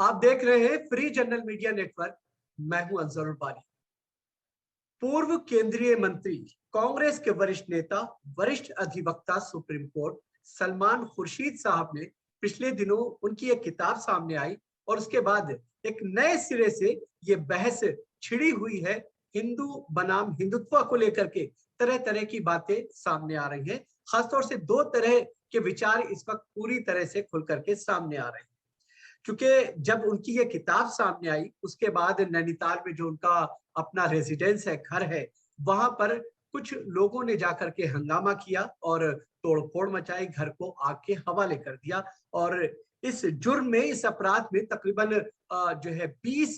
आप देख रहे हैं फ्री जनरल मीडिया नेटवर्क। मैं हूं अंजर बारी। पूर्व केंद्रीय मंत्री, कांग्रेस के वरिष्ठ नेता, वरिष्ठ अधिवक्ता सुप्रीम कोर्ट सलमान खुर्शीद साहब ने पिछले दिनों उनकी एक किताब सामने आई और उसके बाद एक नए सिरे से ये बहस छिड़ी हुई है। हिंदू बनाम हिंदुत्व को लेकर के तरह तरह की बातें सामने आ रही हैं। खासतौर से दो तरह के विचार इस वक्त पूरी तरह से खुल करके सामने आ रहे हैं। क्योंकि जब उनकी ये किताब सामने आई उसके बाद नैनीताल में जो उनका अपना रेजिडेंस है, घर है, वहां पर कुछ लोगों ने जाकर के हंगामा किया और तोड़फोड़ मचाई, घर को आग के हवाले कर दिया। और इस जुर्म में, इस अपराध में तकरीबन जो है 20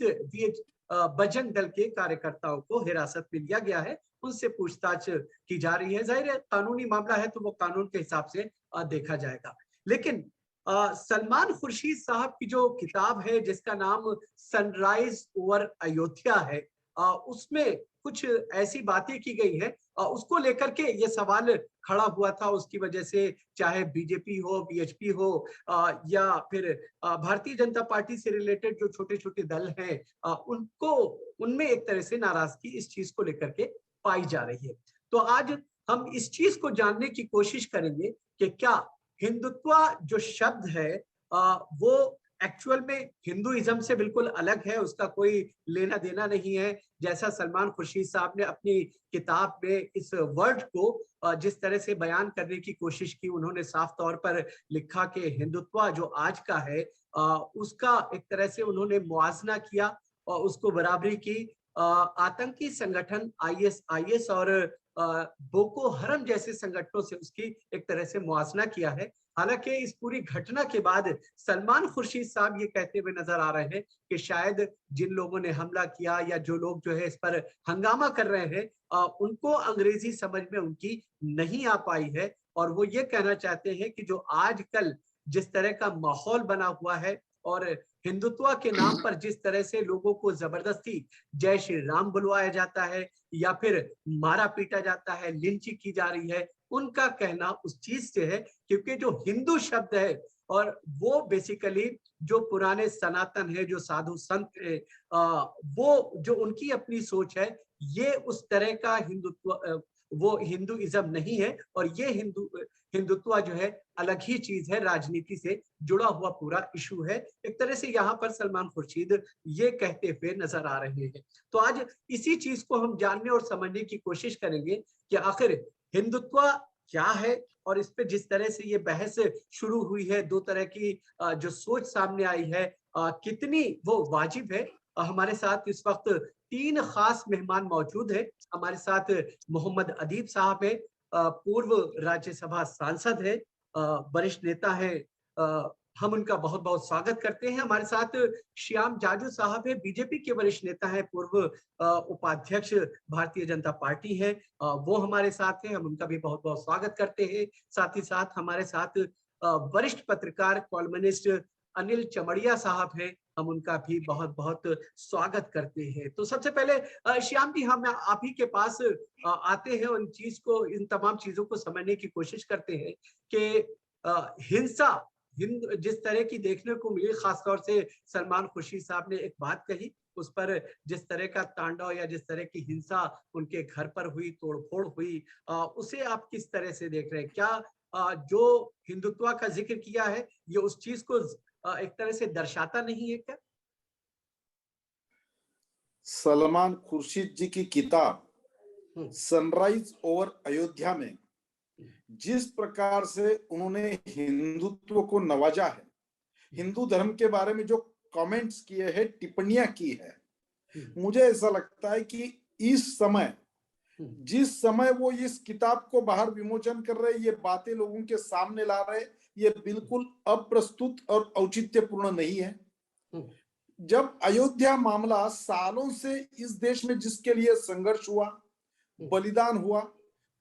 बजरंग दल के कार्यकर्ताओं को हिरासत में लिया गया है। उनसे पूछताछ की जा रही है। जाहिर है कानूनी मामला है तो वो कानून के हिसाब से देखा जाएगा। लेकिन सलमान खुर्शीद साहब की जो किताब है जिसका नाम सनराइज ओवर अयोध्या है, उसमें कुछ ऐसी बातें की गई है, उसको लेकर के ये सवाल खड़ा हुआ था। उसकी वजह से चाहे बीजेपी हो, बीएचपी हो, या फिर भारतीय जनता पार्टी से रिलेटेड जो छोटे छोटे दल हैं, उनको उनमें एक तरह से नाराजगी इस चीज को लेकर के पाई जा रही है। तो आज हम इस चीज को जानने की कोशिश करेंगे कि क्या हिंदुत्व जो शब्द है वो एक्चुअल में हिंदुइज्म से बिल्कुल अलग है, उसका कोई लेना देना नहीं है। जैसा सलमान खुर्शीद साहब ने अपनी किताब में इस वर्ड को जिस तरह से बयान करने की कोशिश की, उन्होंने साफ तौर पर लिखा कि हिंदुत्व जो आज का है उसका एक तरह से उन्होंने मुआजना किया और उसको बराबरी की आतंकी संगठन आईएसआईएस और बोको हरम जैसे संगठनों से उसकी एक तरह से मुआवजा किया है। हालांकि इस पूरी घटना के बाद सलमान खुर्शीद साहब ये कहते हुए नजर आ रहे हैं कि शायद जिन लोगों ने हमला किया या जो लोग जो है इस पर हंगामा कर रहे हैं, उनको अंग्रेजी समझ में उनकी नहीं आ पाई है। और वो ये कहना चाहते हैं कि जो आजकल जिस तरह का माहौल बना हुआ है और हिंदुत्व के नाम पर जिस तरह से लोगों को जबरदस्ती जय श्री राम बुलवाया जाता है या फिर मारा पीटा जाता है, लिंचिंग की जा रही है, उनका कहना उस चीज से है क्योंकि जो हिंदू शब्द है और वो बेसिकली जो पुराने सनातन है, जो साधु संत है, वो जो उनकी अपनी सोच है, ये उस तरह का हिंदुत्व, वो हिंदुइज्म नहीं है। और ये हिंदुत्व जो है अलग ही चीज है, राजनीति से जुड़ा हुआ पूरा इशू है। एक तरह से यहाँ पर सलमान खुर्शीद ये कहते हुए नजर आ रहे हैं। तो आज इसी चीज को हम जानने और समझने की कोशिश करेंगे कि आखिर हिंदुत्व क्या है और इस पे जिस तरह से ये बहस शुरू हुई है, दो तरह की जो सोच सामने आई है, कितनी वो वाजिब है। हमारे साथ इस वक्त तीन खास मेहमान मौजूद हैं। हमारे साथ मोहम्मद अदीब साहब है, पूर्व राज्यसभा सांसद है, वरिष्ठ नेता है, हम उनका बहुत बहुत स्वागत करते हैं। हमारे साथ श्याम जाजू साहब है, बीजेपी के वरिष्ठ नेता है, पूर्व उपाध्यक्ष भारतीय जनता पार्टी है, वो हमारे साथ हैं, हम उनका भी बहुत बहुत स्वागत करते हैं। साथ ही साथ हमारे साथ वरिष्ठ पत्रकार कॉलमनिस्ट अनिल चमड़िया साहब हैं, हम उनका भी बहुत बहुत स्वागत करते हैं। तो सबसे पहले श्याम जी, हम आप ही के पास आते हैं और इन तमाम चीजों को समझने की कोशिश करते हैं कि हिंसा जिस तरह की देखने को मिली, खासतौर से सलमान खुर्शीद साहब ने एक बात कही, उस पर जिस तरह का तांडव या जिस तरह की हिंसा उनके घर पर हुई, तोड़फोड़ हुई, उसे आप किस तरह से देख रहे हैं? क्या जो हिंदुत्व का जिक्र किया है ये उस चीज को एक तरह से दर्शाता नहीं है क्या? सलमान खुर्शीद जी की किताब सनराइज ओवर अयोध्या में जिस प्रकार से उन्होंने हिंदुत्व को नवाजा है, हिंदू धर्म के बारे में जो कमेंट्स किए हैं, टिप्पणियां की है, मुझे ऐसा लगता है कि इस समय जिस समय वो इस किताब को बाहर विमोचन कर रहे, ये बातें लोगों के सामने ला रहे, ये बिल्कुल अप्रस्तुत और औचित्यपूर्ण नहीं है। जब अयोध्या मामला सालों से इस देश में जिसके लिए संघर्ष हुआ, बलिदान हुआ,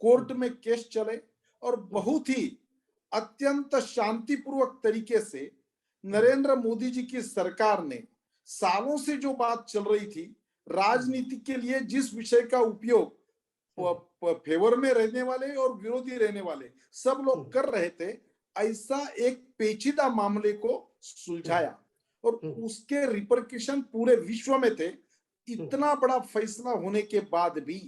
कोर्ट में केस चले और बहुत ही अत्यंत शांतिपूर्वक तरीके से नरेंद्र मोदी जी की सरकार ने सालों से जो बात चल रही थी, राजनीति के लिए जिस विषय का उपयोग फेवर में रहने वाले और विरोधी रहने वाले सब लोग कर रहे थे, ऐसा एक पेचीदा मामले को सुलझाया और उसके रिपरकशन पूरे विश्व में थे। इतना बड़ा फैसला होने के बाद भी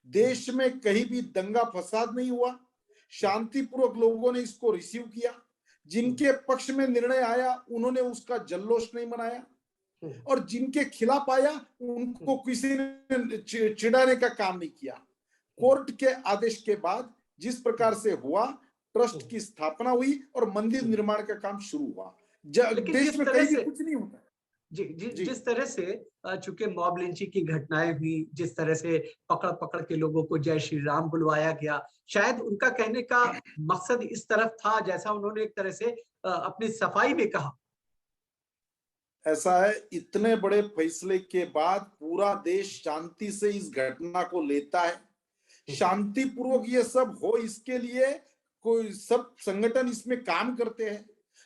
देश में कहीं भी दंगा फसाद नहीं हुआ, शांतिपूर्वक लोगों ने इसको रिसीव किया। जिनके पक्ष में निर्णय आया उन्होंने उसका जल्लोष नहीं मनाया, और जिनके खिलाफ आया उनको किसी ने चिढ़ाने का काम नहीं किया। कोर्ट के आदेश के बाद जिस प्रकार से हुआ, ट्रस्ट की स्थापना हुई और मंदिर निर्माण का काम शुरू हुआ। देश में कहीं भी कुछ नहीं होता। जिस तरह से चूंकि मॉब लिंचिंग की घटनाएं हुई, जिस तरह से पकड़ पकड़ के लोगों को जय श्री राम बुलवाया गया, शायद उनका कहने का मकसद इस तरफ था, जैसा उन्होंने एक तरह से अपनी सफाई में कहा। ऐसा है, इतने बड़े फैसले के बाद पूरा देश शांति से इस घटना को लेता है। शांतिपूर्वक ये सब हो, इसके लिए कोई सब संगठन इसमें काम करते हैं।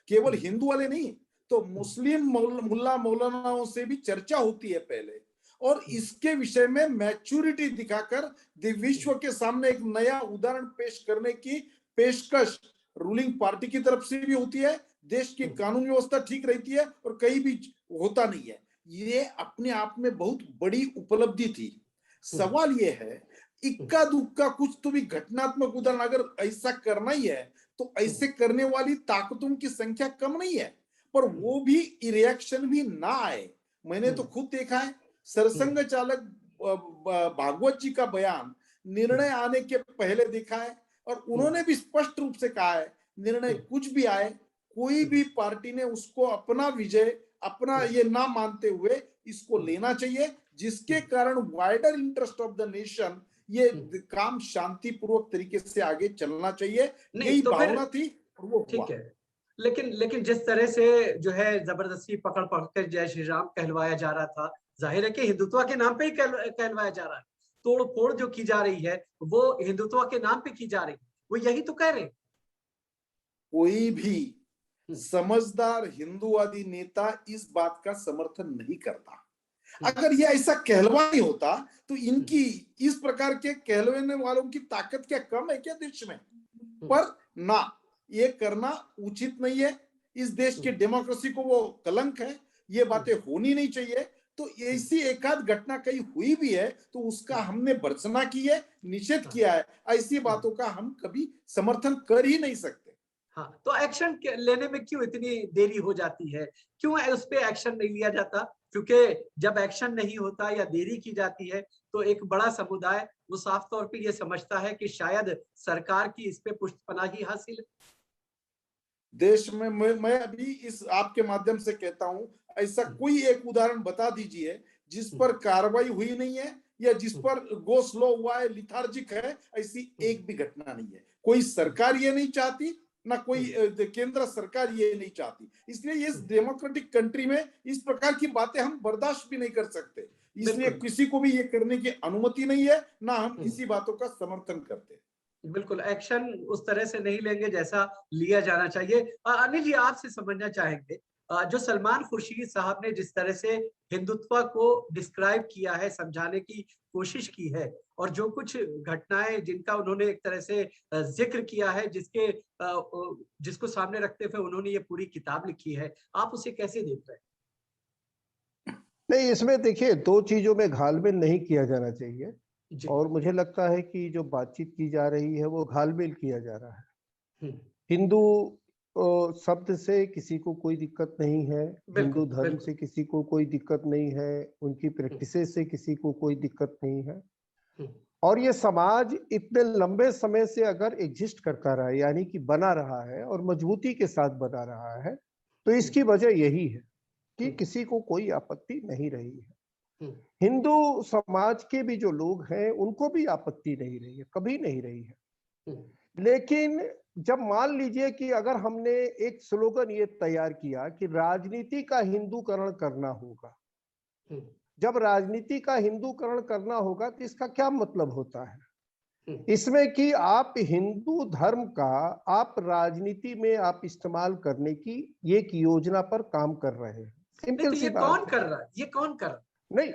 केवल हिंदू वाले नहीं, तो मुस्लिम मुल्ला मौलानाओं से भी चर्चा होती है पहले, और इसके विषय में मैच्योरिटी दिखाकर विश्व के सामने एक नया उदाहरण पेश करने की पेशकश रूलिंग पार्टी की तरफ से भी होती है। देश की कानून व्यवस्था ठीक रहती है और कहीं भी होता नहीं है। ये अपने आप में बहुत बड़ी उपलब्धि थी। सवाल ये है, इक्का दुक्का कुछ तो भी घटनात्मक उदाहरण अगर ऐसा करना ही है तो ऐसे करने वाली ताकतों की संख्या कम नहीं है, पर वो भी रिएक्शन भी ना आए। मैंने तो खुद देखा है, सरसंघ चालक भागवत जी का बयान निर्णय आने के पहले देखा है, और उन्होंने भी स्पष्ट रूप से कहा है, निर्णय कुछ भी आए, कोई भी पार्टी ने उसको अपना विजय, अपना ये ना मानते हुए इसको लेना चाहिए, जिसके कारण wider interest of the nation ये काम शांतिपूर्वक तरीके से आगे चलना चाहिए। यही तो भावना थी और वो ठीक है। लेकिन जिस तरह से जो है जबरदस्ती पकड़ पकड़ कर जय श्री राम कहलवाया जा रहा था, जाहिर है कि हिंदुत्व के नाम पे ही कहलवाया जा रहा है। तोड़ फोड़ जो की जा रही है वो हिंदुत्व के नाम पे की जा रही है, वो यही तो कह रहे हैं। कोई भी समझदार हिंदूवादी नेता इस बात का समर्थन नहीं करता। अगर ये ऐसा कहलवा नहीं होता तो इनकी इस प्रकार के कहलवाने वालों की ताकत क्या कम है क्या देश में? पर ना, ये करना उचित नहीं है। इस देश की डेमोक्रेसी को वो कलंक है। ये बातें होनी नहीं चाहिए। तो ऐसी एकाध घटना कहीं हुई भी है तो उसका हमने भर्त्सना की है, निषेध किया है। ऐसी बातों का हम कभी समर्थन कर ही नहीं सकते। हाँ, तो एक्शन लेने में क्यों इतनी देरी हो जाती है? क्यों उस पे एक्शन नहीं लिया जाता? क्योंकि जब एक्शन नहीं होता या देरी की जाती है तो एक बड़ा समुदाय वो साफ तौर पे ये समझता है कि शायद सरकार की इस पे पुष्टपनाही हासिल है। देश में मैं अभी इस आपके माध्यम से कहता हूं, ऐसा कोई एक उदाहरण बता दीजिए जिस पर कार्रवाई हुई नहीं है या जिस पर गो स्लो हुआ है, लिथार्जिक है। ऐसी एक भी घटना नहीं है। कोई सरकार ये नहीं चाहती, ना कोई केंद्र सरकार ये नहीं चाहती। इसलिए इस डेमोक्रेटिक कंट्री में इस प्रकार की बातें हम बर्दाश्त भी नहीं कर सकते। इसलिए किसी को भी ये करने की अनुमति नहीं है, ना हम इसी बातों का समर्थन करते। बिल्कुल, एक्शन उस तरह से नहीं लेंगे जैसा लिया जाना चाहिए। अनिल जी, आपसे समझना चाहेंगे, जो सलमान खुर्शीद साहब ने जिस तरह से हिंदुत्व को डिस्क्राइब किया है, समझाने की कोशिश की है, और जो कुछ घटनाएं जिनका उन्होंने एक तरह से जिक्र किया है, जिसको सामने रखते हुए उन्होंने ये पूरी किताब लिखी है, आप उसे कैसे देख रहे हैं? नहीं, इसमें देखिए, दो चीजों में घालमेल नहीं किया जाना चाहिए, और मुझे लगता है कि जो बातचीत की जा रही है वो घालमेल किया जा रहा है। हिंदू शब्द से किसी को कोई दिक्कत नहीं है, हिंदू धर्म से किसी को कोई दिक्कत नहीं है, उनकी प्रैक्टिसेस से किसी को कोई दिक्कत नहीं है। और ये समाज इतने लंबे समय से अगर एग्जिस्ट करता रहा, यानी कि बना रहा है और मजबूती के साथ बना रहा है, तो इसकी वजह यही है कि किसी को कोई आपत्ति नहीं रही है। हिंदू समाज के भी जो लोग हैं उनको भी आपत्ति नहीं रही है, कभी नहीं रही है। लेकिन जब मान लीजिए कि अगर हमने एक स्लोगन ये तैयार किया कि राजनीति का हिंदूकरण करना होगा, जब राजनीति का हिंदूकरण करना होगा तो इसका क्या मतलब होता है? इसमें कि आप हिंदू धर्म का आप राजनीति में आप इस्तेमाल करने की एक योजना पर काम कर रहे हैं। सिंपल सी बात। कौन कर रहा है? ये कौन कर रहा है? नहीं,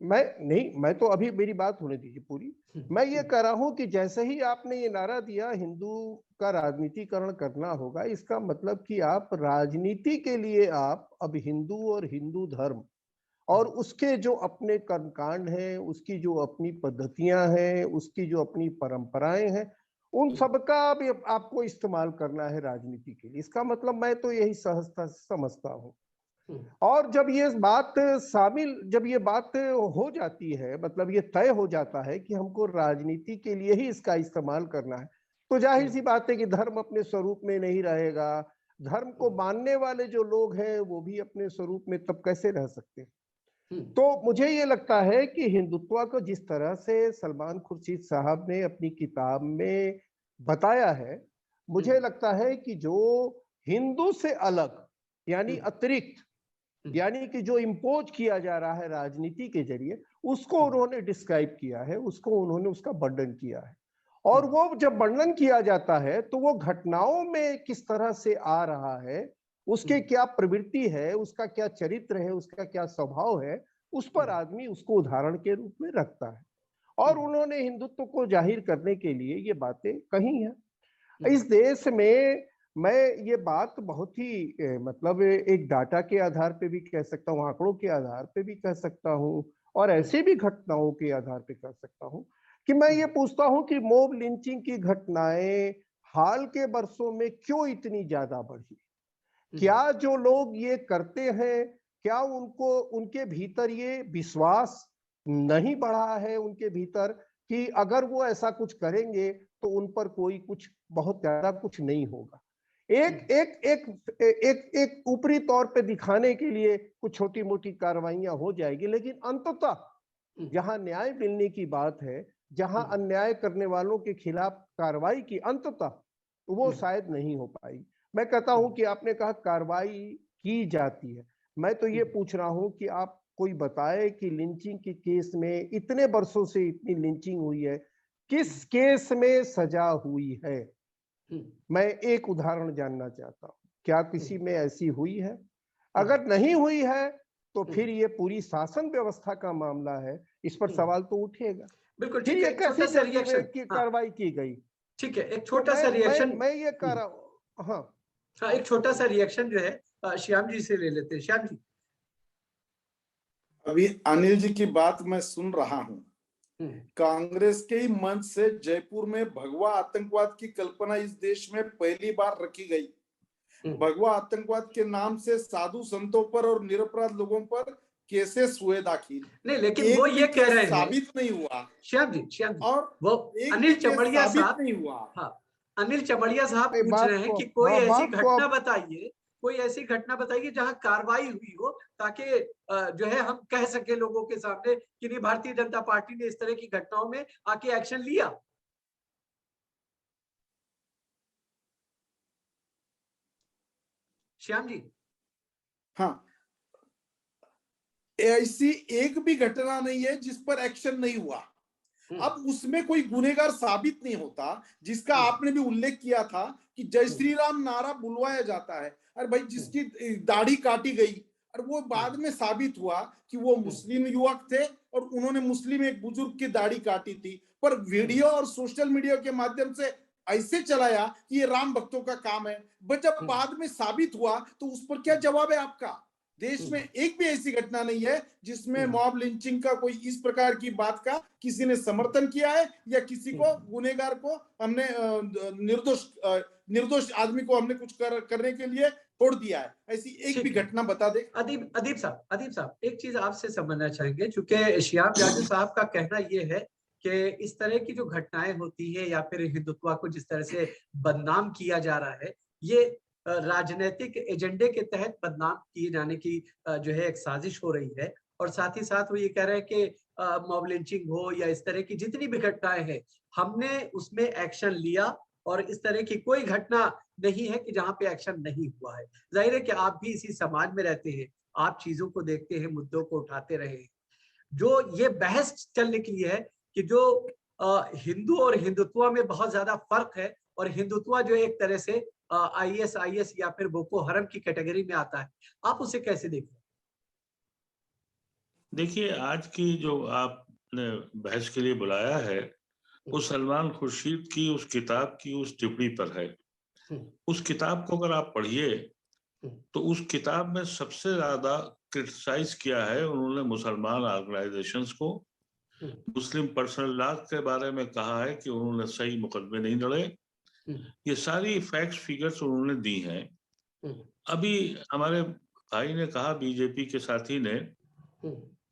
मैं तो अभी मेरी बात होने दीजिए पूरी। मैं ये कह रहा हूं कि जैसे ही आपने ये नारा दिया हिंदू का राजनीतिकरण करना होगा, इसका मतलब कि आप राजनीति के लिए आप अब हिंदू और हिंदू धर्म और उसके जो अपने कर्मकांड हैं, उसकी जो अपनी पद्धतियां हैं, उसकी जो अपनी परंपराएं हैं, उन सबका भी आपको इस्तेमाल करना है राजनीति के लिए। इसका मतलब मैं तो यही सहजता से समझता हूं। और जब ये बात हो जाती है, मतलब ये तय हो जाता है कि हमको राजनीति के लिए ही इसका इस्तेमाल करना है, तो जाहिर सी बात है कि धर्म अपने स्वरूप में नहीं रहेगा। धर्म को मानने वाले जो लोग हैं वो भी अपने स्वरूप में तब कैसे रह सकते हैं। तो मुझे ये लगता है कि हिंदुत्व को जिस तरह से सलमान खुर्शीद साहब ने अपनी किताब में बताया है, मुझे लगता है कि जो हिंदू से अलग यानी अतिरिक्त, यानी कि जो इम्पोज किया जा रहा है राजनीति के जरिए, उसको उन्होंने डिस्क्राइब किया है, उसको उन्होंने उसका वर्णन किया है। और वो जब वर्णन किया जाता है तो वो घटनाओं में किस तरह से आ रहा है, उसके क्या प्रवृत्ति है, उसका क्या चरित्र है, उसका क्या स्वभाव है, उस पर आदमी उसको उदाहरण के रूप में रखता है। और उन्होंने हिंदुत्व को जाहिर करने के लिए ये बातें कही हैं। इस देश में मैं ये बात बहुत ही मतलब एक डाटा के आधार पे भी कह सकता हूँ, आंकड़ों के आधार पे भी कह सकता हूँ, और ऐसे भी घटनाओं के आधार पे कह सकता हूँ कि मैं ये पूछता हूँ कि मॉब लिंचिंग की घटनाएं हाल के वर्षों में क्यों इतनी ज्यादा बढ़ी? क्या जो लोग ये करते हैं, क्या उनको उनके भीतर ये विश्वास नहीं बढ़ा है उनके भीतर कि अगर वो ऐसा कुछ करेंगे तो उन पर कोई कुछ बहुत ज्यादा कुछ नहीं होगा? एक एक एक एक एक ऊपरी तौर पे दिखाने के लिए कुछ छोटी मोटी कार्रवाइयां हो जाएगी, लेकिन अंततः जहां न्याय मिलने की बात है, जहां अन्याय करने वालों के खिलाफ कार्रवाई की अंततः, वो शायद नहीं हो पाएगी। मैं कहता हूं कि आपने कहा कार्रवाई की जाती है, मैं तो ये पूछ रहा हूं कि आप कोई बताए कि लिंचिंग के केस में इतने वर्षों से इतनी लिंचिंग हुई है, किस केस में सजा हुई है? मैं एक उदाहरण जानना चाहता हूं, क्या किसी में ऐसी हुई है? अगर नहीं हुई है तो फिर ये पूरी शासन व्यवस्था का मामला है, इस पर सवाल तो उठेगा। बिल्कुल फिर ठीक है, ये एक कैसी छोटा सा जल्दी रिएक्शन। में की हाँ कार्रवाई की गई? ठीक है, एक तो छोटा सा रिएक्शन। मैं ये कह रहा हूं। हाँ हाँ, एक छोटा सा रिएक्शन जो है श्याम जी से ले लेते हैं। श्याम जी। अभी अनिल जी की बात मैं सुन रहा हूं। कांग्रेस के ही मंच से जयपुर में भगवा आतंकवाद की कल्पना इस देश में पहली बार रखी गई। भगवा आतंकवाद के नाम से साधु संतों पर और निरपराध लोगों पर केसेस हुए दाखिल, नहीं, लेकिन एक वो भी ये कह केस रहे हैं साबित नहीं हुआ। श्याम जी, और वो एक भी अनिल केस चमड़िया साबित साहब। नहीं हुआ। हाँ, अनिल चमड़िया साहब पूछ बात रहे हैं को, कि कोई हाँ ऐसी बात को घटना अब बताइए, कोई ऐसी घटना बताइए जहां कार्रवाई हुई हो, ताकि जो है हम कह सके लोगों के सामने कि नहीं, भारतीय जनता पार्टी ने इस तरह की घटनाओं में आके एक्शन लिया। श्याम जी। हाँ, ऐसी एक भी घटना नहीं है जिस पर एक्शन नहीं हुआ। अब उसमें कोई गुनहगार साबित नहीं होता, जिसका आपने भी उल्लेख किया था कि जय श्री राम नारा बुलवाया जाता है। अरे भाई, जिसकी दाढ़ी काटी गई और वो बाद में साबित हुआ कि वो मुस्लिम युवक थे और उन्होंने मुस्लिम एक बुजुर्ग की दाढ़ी काटी थी, पर वीडियो और सोशल मीडिया के माध्यम से ऐसे चलाया कि ये राम भक्तों का काम है। बट जब बाद में साबित हुआ तो उस पर क्या जवाब है आपका? देश में एक भी ऐसी घटना नहीं है जिसमें मॉब लिंचिंग का कोई इस प्रकार की बात का किसी ने समर्थन किया है या किसी को गुनहगार को हमने निर्दोष आदमी को हमने कुछ करने के लिए छोड़ दिया है। ऐसी एक भी घटना बता दे। अदीब साहब एक चीज आपसे समझना चाहेंगे, चूंकि श्याम जाजू साहब का कहना यह है कि इस तरह की जो घटनाएं होती है या फिर हिंदुत्व को जिस तरह से बदनाम किया जा रहा है, ये राजनीतिक एजेंडे के तहत बदनाम किए जाने की जो है एक साजिश हो रही है। और साथ ही साथ वो ये कह रहे हैं कि मॉब लिंचिंग हो या इस तरह की जितनी भी घटनाएं हैं, हमने उसमें एक्शन लिया और इस तरह की कोई घटना नहीं है कि जहां पे एक्शन नहीं हुआ है। जाहिर है कि आप भी इसी समाज में रहते हैं, आप चीजों को देखते हैं, मुद्दों को उठाते रहे हैं। जो ये बहस चलने के लिए है कि जो हिंदू और हिंदुत्व में बहुत ज्यादा फर्क है और हिंदुत्व जो एक तरह से आईएस या फिर बोको हरम की कैटेगरी में आता है, आप उसे कैसे देखते हैं? देखिए, आज की जो आपने बहस के लिए बुलाया है वो सलमान खुर्शीद की उस किताब की उस टिप्पणी पर है। उस किताब को अगर आप पढ़िए तो उस किताब में सबसे ज्यादा क्रिटिसाइज किया है उन्होंने मुसलमान ऑर्गेनाइजेशंस को, मुस्लिम पर्सनल लॉ के बारे में कहा है कि उन्होंने सही मुकदमे नहीं लड़े। ये सारी फैक्ट्स फिगर्स उन्होंने दी हैं। अभी हमारे भाई ने कहा, बीजेपी के साथी ने,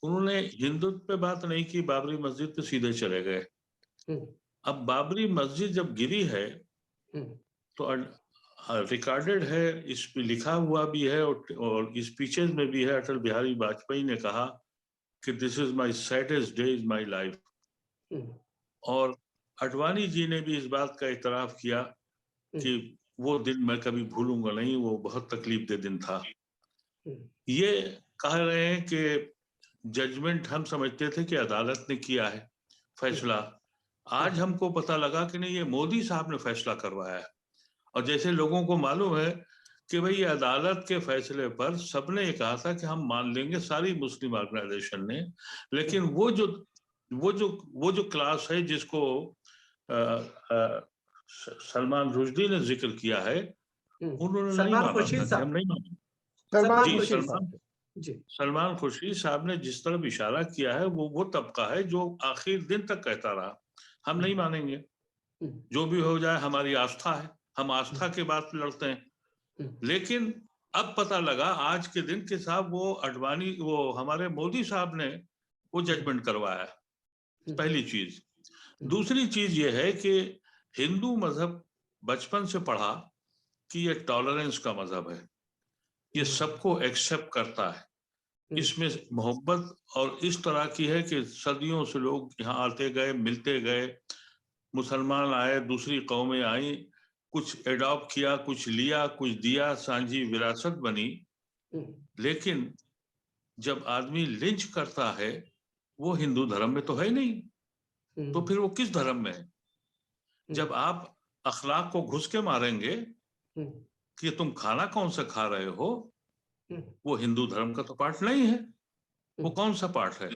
उन्होंने हिंदुत्व पे बात नहीं की, बाबरी मस्जिद पे सीधे चले गए। अब बाबरी मस्जिद जब गिरी है तो रिकॉर्डेड है, इस पे लिखा हुआ भी है और स्पीचेस में भी है। अटल बिहारी वाजपेयी ने कहा कि this is my saddest day in my life, और अडवाणी जी ने भी इस बात का इतराफ किया कि वो दिन मैं कभी भूलूंगा नहीं, वो बहुत तकलीफ दे दिन था। ये कह रहे हैं कि जजमेंट हम समझते थे कि अदालत ने किया है फैसला, आज हमको पता लगा कि नहीं, ये मोदी साहब ने फैसला करवाया है। और जैसे लोगों को मालूम है कि भाई अदालत के फैसले पर सबने ये कहा था कि हम मान लेंगे, सारी मुस्लिम ऑर्गेनाइजेशन ने, लेकिन वो जो क्लास है जिसको सलमान रुश्दी ने जिक्र किया है, उन्होंने नहीं माना था कि हम नहीं मानेंगे। सलमान खुर्शीद साहब ने जिस तरफ इशारा किया है वो तबका है जो आखिर दिन तक कहता रहा हम नहीं मानेंगे, जो भी हो जाए हमारी आस्था है, हम आस्था के बात लड़ते हैं। लेकिन अब पता लगा आज के दिन के साहब वो अडवाणी, वो हमारे मोदी साहब ने वो जजमेंट करवाया, पहली चीज। दूसरी चीज ये है कि हिंदू मजहब बचपन से पढ़ा कि ये टॉलरेंस का मजहब है, ये सबको एक्सेप्ट करता है, इसमें मोहब्बत और इस तरह की है कि सदियों से लोग यहाँ आते गए, मिलते गए, मुसलमान आए, दूसरी कौमें आई, कुछ एडॉप्ट किया, कुछ लिया, कुछ दिया, सांझी विरासत बनी। लेकिन जब आदमी लिंच करता है, वो हिंदू धर्म में तो है नहीं, तो फिर वो किस धर्म में है? जब आप अखलाक को घुस के मारेंगे कि तुम खाना कौन सा खा रहे हो, वो हिंदू धर्म का तो पार्ट नहीं है। वो कौन सा पार्ट है?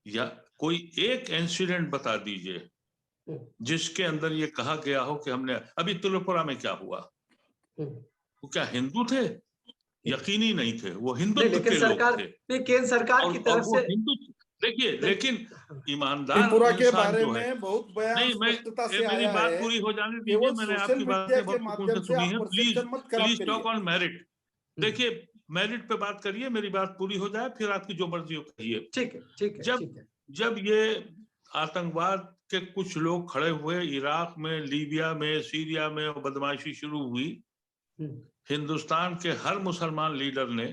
या कोई एक इंसिडेंट बता दीजिए जिसके अंदर ये कहा गया हो कि हमने, अभी त्रिपुरा में क्या हुआ, वो क्या हिंदू थे? यकीनी नहीं थे, वो हिंदुत्व के लोग थे। केंद्र सरकार की तरफ से हिंदू, देखिए, लेकिन ईमानदार त्रिपुरा के बारे जो में बहुत बयान नहीं, स्पष्टता से मेरी आया बात है, पूरी हो जाने दीजिए, केवल मैंने सोशल आपकी मीडिया बातें के बहुत सुकून माध्यम से से सुनी आप है। परसेप्शन मत खराब प्लीज टॉक करिए। On merit. देखिए, मेरिट पे बात करिए, मेरी बात पूरी हो जाए, फिर आपकी जो मर्जी हो कहिए। ठीक है, ठीक है। जब ये आतंकवाद के कुछ लोग खड़े हुए, इराक में, लीबिया में, सीरिया में बदमाशी शुरू हुई, हिंदुस्तान के हर मुसलमान लीडर ने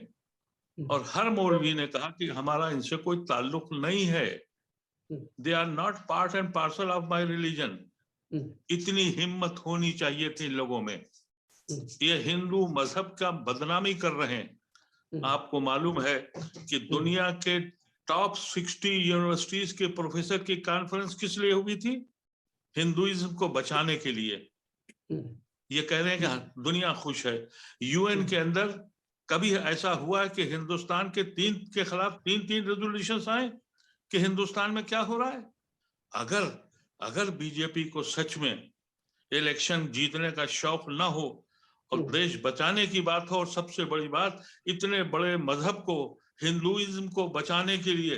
और हर मौलवी ने कहा कि हमारा इनसे कोई ताल्लुक नहीं है, they are not part and parcel of my religion. इतनी हिम्मत होनी चाहिए थी इन लोगों में। ये हिंदू मजहब का बदनामी कर रहे हैं। आपको मालूम है कि दुनिया के टॉप 60 यूनिवर्सिटीज के प्रोफेसर की कॉन्फ्रेंस किस लिए हुई थी? हिंदुइज्म को बचाने के लिए। ये कह रहे हैं कि दुनिया खुश है। यूएन के अंदर कभी ऐसा हुआ है कि हिंदुस्तान के के खिलाफ तीन रेजोल्यूशंस आए कि हिंदुस्तान में क्या हो रहा है? अगर बीजेपी को सच में इलेक्शन जीतने का शौक ना हो और देश बचाने की बात हो, और सबसे बड़ी बात, इतने बड़े मजहब को, हिंदुइज्म को बचाने के लिए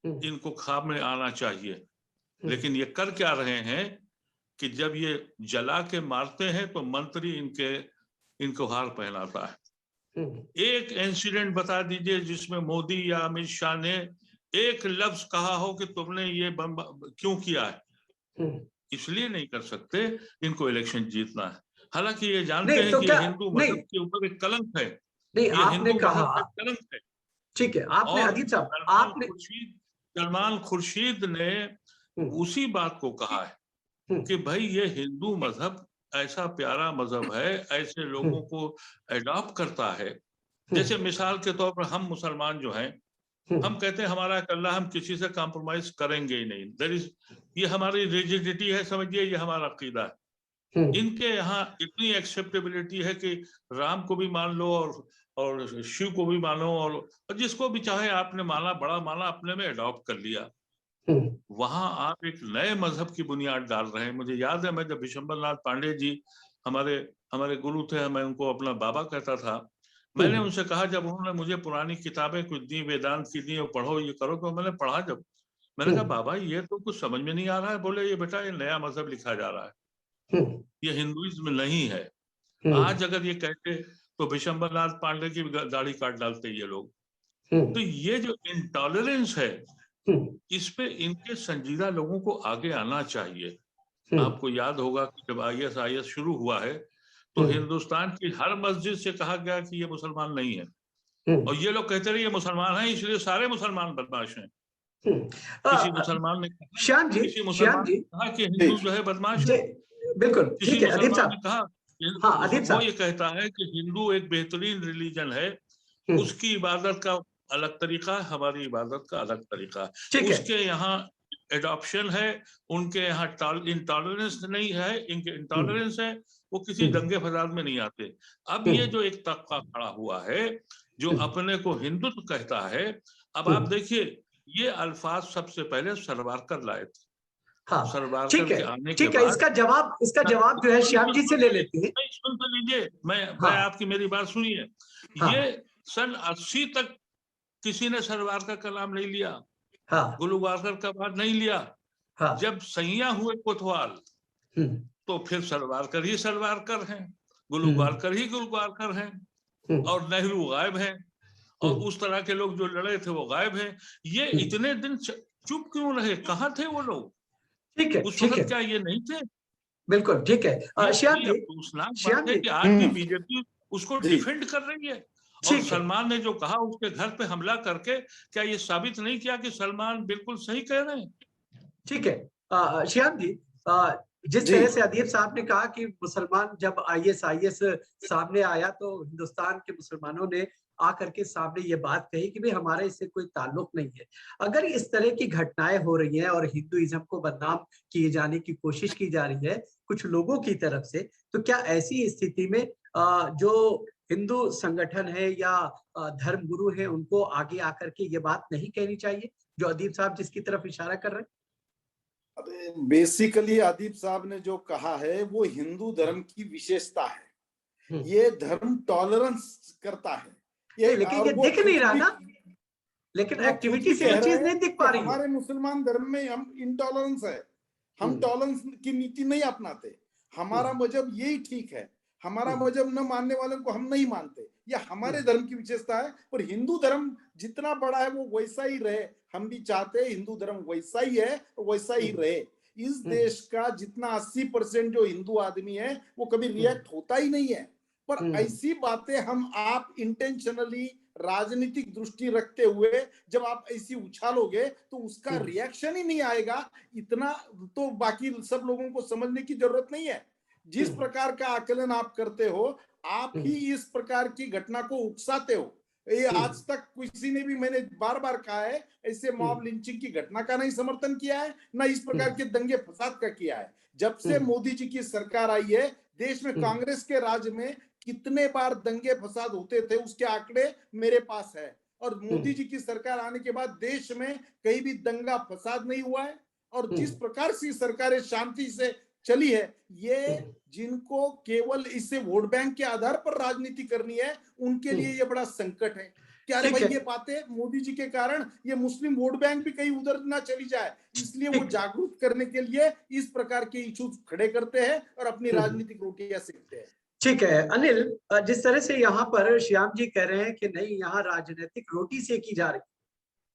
इनको ख्वाब में आना चाहिए। लेकिन ये कर क्या रहे हैं कि जब ये जला के मारते हैं तो मंत्री इनको हार पहनाता है। एक इंसिडेंट बता दीजिए जिसमें मोदी या अमित शाह ने एक लफ्ज कहा हो कि तुमने ये बम क्यों किया है? इसलिए नहीं कर सकते, इनको इलेक्शन जीतना है। हालांकि ये जानते हैं कि हिंदू मजहब के ऊपर एक कलंक है। नहीं, आपने कहा, कलंक है। ठीक है, आपने अजीत साहब, आपने सलमान खुर्शीद ने उसी बात को कहा है कि भाई ये हिंदू मजहब ऐसा प्यारा मजहब है, ऐसे लोगों को अडॉप्ट करता है। जैसे मिसाल के तौर पर हम मुसलमान जो हैं, हम कहते हैं हमारा अल्लाह, हम किसी से कॉम्प्रोमाइज करेंगे ही नहीं। ये हमारी रिजिडिटी है, समझिए, ये हमारा अकीदा है। इनके यहाँ इतनी एक्सेप्टेबिलिटी है कि राम को भी मान लो और और शिव को भी मानो, और जिसको भी चाहे आपने माना, बड़ा माना, अपने में अडॉप्ट कर लिया। वहां आप एक नए मजहब की बुनियाद डाल रहे हैं। मुझे याद है, मैं जब विशंबर नाथ पांडे जी हमारे हमारे गुरु थे, मैं उनको अपना बाबा कहता था, मैंने उनसे कहा, जब उन्होंने मुझे पुरानी किताबें कुछ दी, वेदांत की दी, और पढ़ो ये करो, तो मैंने पढ़ा। जब मैंने कहा, बाबा ये तो कुछ समझ में नहीं आ रहा है। बोले, ये बेटा, ये नया मजहब लिखा जा रहा है, ये हिंदुइज्म नहीं है। आज अगर ये कहते तो विशंबर नाथ पांडे की दाढ़ी काट डालते ये लोग। तो ये जो इंटॉलरेंस है, इस पे इनके संजीदा लोगों को आगे आना चाहिए। आपको याद होगा कि जब ISIS शुरू हुआ है, तो हिंदुस्तान की हर मस्जिद से कहा गया कि ये मुसलमान नहीं है, और ये लोग कहते रहे ये मुसलमान हैं, इसलिए सारे मुसलमान बदमाश हैं। किसी मुसलमान ने श्याम जी कहा कि हिंदू जो है बदमाश है? बिल्कुल, ठीक है अदीब साहब। ने कहा, हाँ, अदीब वो साहब ये कहता है कि हिंदू एक बेहतरीन रिलीजन है, उसकी इबादत का अलग तरीका है, हमारी इबादत का अलग तरीका है। उसके यहाँ एडॉप्शन है, उनके यहाँ इंटॉलरेंस नहीं है, इनके इंटॉलरेंस है, वो किसी दंगे फसाद में नहीं आते। अब ये जो एक तबका खड़ा हुआ है जो अपने को हिंदुत्व कहता है, अब आप देखिए, ये अल्फाज सबसे पहले सरवारकर लाए थे। हाँ, सरवारकर के आने के ठीक है, बाद इसका जवाब जो है श्याम जी से ले लेते हैं। सुन तो लीजिए, मैं आपकी मेरी बात सुनिए। ये सन 80 तक किसी ने सरवारकर का नाम नहीं लिया, गुलवारकर का बात नहीं लिया। जब सैया हुए कोतवाल, तो फिर सरवारकर ही सरवारकर हैं, गुलवारकर ही गुलवारकर हैं, और नेहरू गायब हैं, और उस तरह के लोग जो लड़े थे वो गायब हैं। ये इतने दिन चुप क्यों रहे? कहाँ थे वो लोग? ठीक है, उस वक्त क्या ये नहीं थे? बिल्कुल ठीक है। श्याम जी कि आज भी बीजेपी उसको डिफेंड कर रही है। और सलमान ने जो कहा उसके घर पे हमला करके, क्या ये साबित नहीं किया कि सलमान बिल्कुल सही कह रहे हैं? ठीक है श्याम जी, जिस तरह से अदीब साहब ने कहा कि मुसलमान जब ISIS सामने आया तो हिंदुस्तान के मुसलमानों ने आकर के सामने ये बात कही कि भाई हमारा इससे कोई ताल्लुक नहीं है। अगर इस तरह की घटनाएं हो रही हैं और हिंदुइज्म को बदनाम किए जाने की कोशिश की जा रही है कुछ लोगों की तरफ से, तो क्या ऐसी स्थिति में जो हिंदू संगठन है या धर्म गुरु है उनको आगे आकर के ये बात नहीं कहनी चाहिए जो अदीब साहब जिसकी तरफ इशारा कर रहे हैं? अरे बेसिकली अदीब साहब ने जो कहा है वो हिंदू धर्म की विशेषता है। ये धर्म टॉलरेंस करता है, ये लेकिन ये दिख नहीं रहा ना, लेकिन एक्टिविटी से ये चीज नहीं दिख पा रही। हमारे मुसलमान धर्म में हम इंटॉलरेंस है, हम टॉलरेंस की नीति नहीं अपनाते। हमारा मजहब यही ठीक है, हमारा मजहब न मानने वालों को हम नहीं मानते, यह हमारे धर्म की विशेषता है। पर हिंदू धर्म जितना बड़ा है वो वैसा ही रहे, हम भी चाहते हैं हिंदू धर्म वैसा ही है और वैसा ही रहे। इस देश का जितना 80% जो हिंदू आदमी है वो कभी रिएक्ट होता ही नहीं है। पर ऐसी बातें हम आप इंटेंशनली राजनीतिक दृष्टि रखते हुए जब आप ऐसी उछालोगे तो उसका रिएक्शन ही नहीं आएगा। इतना तो बाकी सब लोगों को समझने की जरूरत नहीं है। जिस प्रकार का आकलन आप करते हो, आप ही इस प्रकार की घटना को उकसाते हो। ये आज तक किसी ने भी, मैंने बार बार कहा है, ऐसे मॉब लिंचिंग की घटना का नहीं समर्थन किया है, ना इस प्रकार के दंगे फसाद का किया है। जब से मोदी जी की सरकार आई है, देश में कांग्रेस के राज में कितने बार दंगे फसाद होते थे उसके आंकड़े मेरे पास है। और मोदी जी की सरकार आने के बाद देश में कहीं भी दंगा फसाद नहीं हुआ है। और जिस प्रकार से सरकारें शांति से चली है, ये जिनको केवल इससे वोट बैंक के आधार पर राजनीति करनी है उनके लिए ये बड़ा संकट है। क्या रे भाई, ये बातें मोदी जी के कारण ये मुस्लिम वोट बैंक भी कहीं उधर ना चली जाए, इसलिए वो जागरूक करने के लिए इस प्रकार के इश्यूज खड़े करते हैं और अपनी राजनीतिक रोटियां सेकते हैं। ठीक है अनिल, जिस तरह से यहाँ पर श्याम जी कह रहे हैं कि नहीं यहाँ राजनीतिक रोटी सेकी जा रही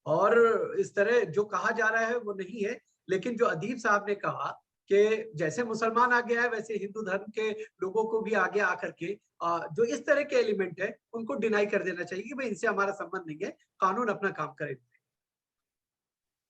और इस तरह जो कहा जा रहा है वो नहीं है, लेकिन जो अदीब साहब ने कहा कि जैसे मुसलमान आ गया है वैसे हिंदू धर्म के लोगों को भी आगे आकर के जो इस तरह के एलिमेंट है उनको डिनाई कर देना चाहिए कि भाई इनसे हमारा संबंध नहीं है, कानून अपना काम करे।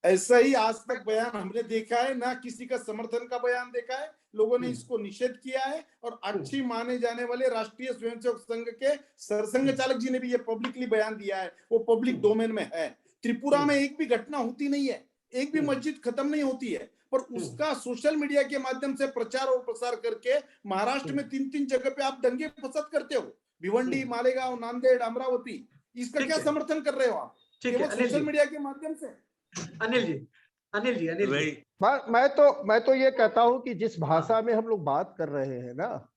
ऐसा ही आज तक बयान हमने देखा है, ना किसी का समर्थन का बयान देखा है। लोगों ने इसको निषेध किया है और अच्छी माने जाने वाले राष्ट्रीय स्वयंसेवक संघ के सरसंघ चालक जी ने भी ये पब्लिकली बयान दिया है, वो पब्लिक डोमेन में है। त्रिपुरा में एक भी घटना होती नहीं है, एक भी मस्जिद खत्म नहीं होती है, पर उसका सोशल मीडिया के माध्यम से प्रचार और प्रसार करके महाराष्ट्र में 3-3 जगह पे आप दंगे फसाद करते हो। भिवंडी, मालेगांव, नांदेड़, अमरावती, इसका क्या समर्थन कर रहे हो आप? केवल सोशल मीडिया के माध्यम से। अनिल जी मैं तो ये कहता हूं कि जिस भाषा में हम लोग बात कर रहे हैं ना,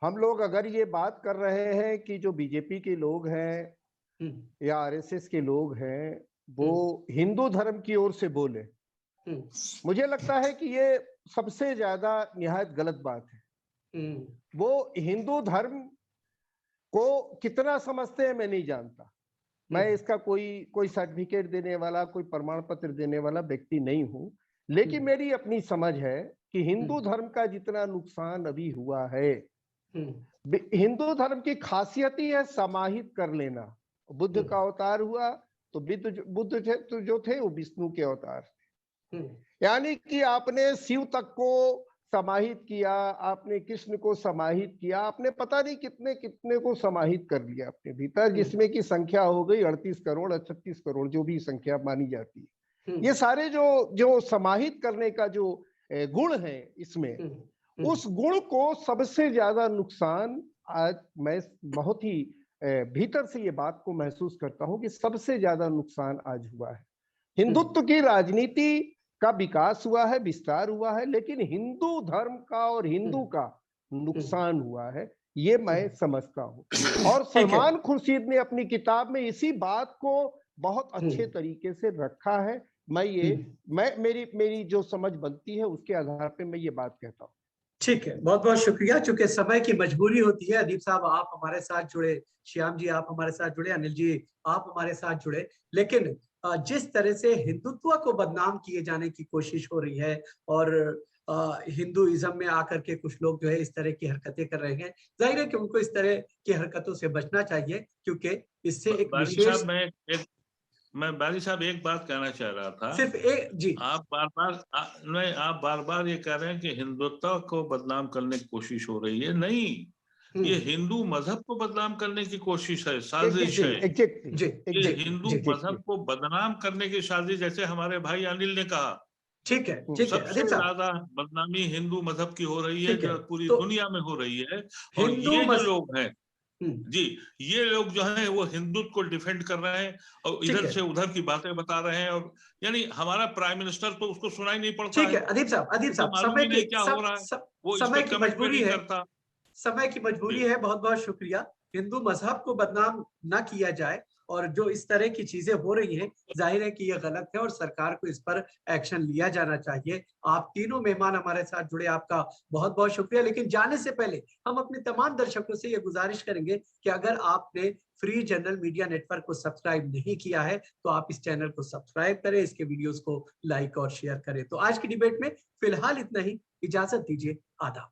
हम लोग अगर ये बात कर रहे हैं कि जो बीजेपी के लोग हैं या आरएसएस के लोग हैं वो हिंदू धर्म की ओर से बोले, मुझे लगता है कि ये सबसे ज्यादा निहायत गलत बात है। वो हिंदू धर्म को कितना समझते हैं मैं नहीं जानता। मैं इसका कोई सर्टिफिकेट देने वाला, कोई प्रमाण पत्र देने वाला व्यक्ति नहीं हूं, लेकिन मेरी अपनी समझ है कि हिंदू धर्म का जितना नुकसान अभी हुआ है, हिंदू धर्म की खासियत ही है समाहित कर लेना। बुद्ध का अवतार हुआ तो बुद्ध जो थे वो विष्णु के अवतार थे, यानी कि आपने शिव तक को समाहित किया, आपने कृष्ण को समाहित किया, आपने पता नहीं कितने कितने को समाहित कर लिया अपने भीतर, जिसमें की संख्या हो गई 38 करोड़ 36 करोड़ जो भी संख्या मानी जाती है। ये सारे जो समाहित करने का जो गुण है इसमें, उस गुण को सबसे ज्यादा नुकसान आज मैं बहुत ही भीतर से ये बात को महसूस करता हूं कि सबसे ज्यादा नुकसान आज हुआ है। हिंदुत्व की राजनीति का विकास हुआ है, विस्तार हुआ है, लेकिन हिंदू धर्म का और हिंदू का नुकसान हुआ है, ये मैं समझता हूं। और सलमान खुर्शीद ने अपनी किताब में इसी बात को बहुत अच्छे तरीके से रखा है। मेरी जो समझ बनती है उसके आधार पे मैं ये बात कहता हूँ। ठीक है, बहुत बहुत शुक्रिया। चूंकि समय की मजबूरी होती है, अदीप साहब आप हमारे साथ जुड़े, श्याम जी आप हमारे साथ जुड़े, अनिल जी आप हमारे साथ जुड़े, लेकिन जिस तरह से हिंदुत्व को बदनाम किए जाने की कोशिश हो रही है और हिंदुइज्म में आकर के कुछ लोग जो है इस तरह की हरकतें कर रहे हैं, जाहिर है कि उनको इस तरह की हरकतों से बचना चाहिए, क्योंकि इससे एक विशेष मैं बारी साहब एक बात कहना चाह रहा था। सिर्फ एक जी, आप बार बार ये कह रहे हैं कि हिंदुत्व को बदनाम करने की कोशिश हो रही है। नहीं, ये हिंदू मजहब को बदनाम करने की कोशिश है, साजिश है। ये हिंदू मजहब को बदनाम करने की साजिश, जैसे हमारे भाई अनिल ने कहा, ठीक है, सबसे ज्यादा बदनामी हिंदू मजहब की हो रही है, जो पूरी दुनिया में हो रही है। और ये जो लोग हैं जी, ये लोग जो हैं वो हिंदुत्व को डिफेंड कर रहे हैं और इधर से उधर की बातें बता रहे हैं। और यानी हमारा प्राइम मिनिस्टर तो उसको सुनाई नहीं पड़ता। ठीक है अदीप साहब, समय की क्या हो रहा है, वो समय की मजबूरी है, करता। समय की मजबूरी है। बहुत बहुत शुक्रिया। हिंदू मजहब को बदनाम ना किया जाए, और जो इस तरह की चीजें हो रही हैं जाहिर है कि ये गलत है और सरकार को इस पर एक्शन लिया जाना चाहिए। आप तीनों मेहमान हमारे साथ जुड़े, आपका बहुत बहुत शुक्रिया। लेकिन जाने से पहले हम अपने तमाम दर्शकों से ये गुजारिश करेंगे कि अगर आपने फ्री जनरल मीडिया नेटवर्क को सब्सक्राइब नहीं किया है तो आप इस चैनल को सब्सक्राइब करें, इसके वीडियोस को लाइक और शेयर करें। तो आज की डिबेट में फिलहाल इतना ही, इजाजत दीजिए, आदाब।